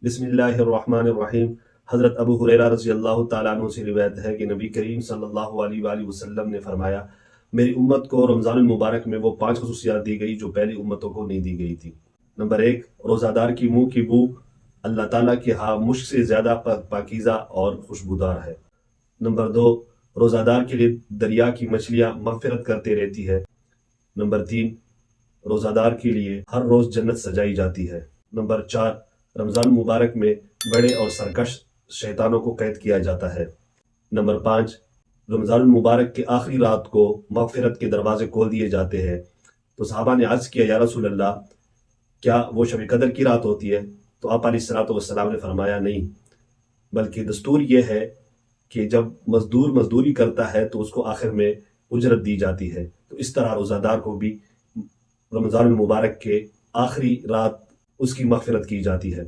بسم اللہ الرحمن الرحیم۔ حضرت ابو ہریرہ رضی اللہ تعالیٰ عنہ سے روایت ہے کہ نبی کریم صلی اللہ علیہ وآلہ وسلم نے فرمایا، میری امت کو رمضان المبارک میں وہ 5 خصوصیات دی گئی جو پہلی امتوں کو نہیں دی گئی تھی۔ نمبر 1، روزہ دار کی منہ کی بو اللہ تعالیٰ کے ہاں مشک سے زیادہ پاکیزہ اور خوشبودار ہے۔ نمبر 2، روزہ دار کے لیے دریا کی مچھلیاں مغفرت کرتے رہتی ہے۔ نمبر 3، روزہ دار کے لیے ہر روز جنت سجائی جاتی ہے۔ نمبر 4، رمضان مبارک میں بڑے اور سرکش شیطانوں کو قید کیا جاتا ہے۔ نمبر 5، رمضان المبارک کے آخری رات کو مغفرت کے دروازے کھول دیے جاتے ہیں۔ تو صحابہ نے عرض کیا، یا رسول اللہ، کیا وہ شب قدر کی رات ہوتی ہے؟ تو آپ علیہ الصلوۃ والسلام نے فرمایا، نہیں، بلکہ دستور یہ ہے کہ جب مزدور مزدوری کرتا ہے تو اس کو آخر میں اجرت دی جاتی ہے۔ تو اس طرح روزہ دار کو بھی رمضان المبارک کے آخری رات اس کی مغفرت کی جاتی ہے۔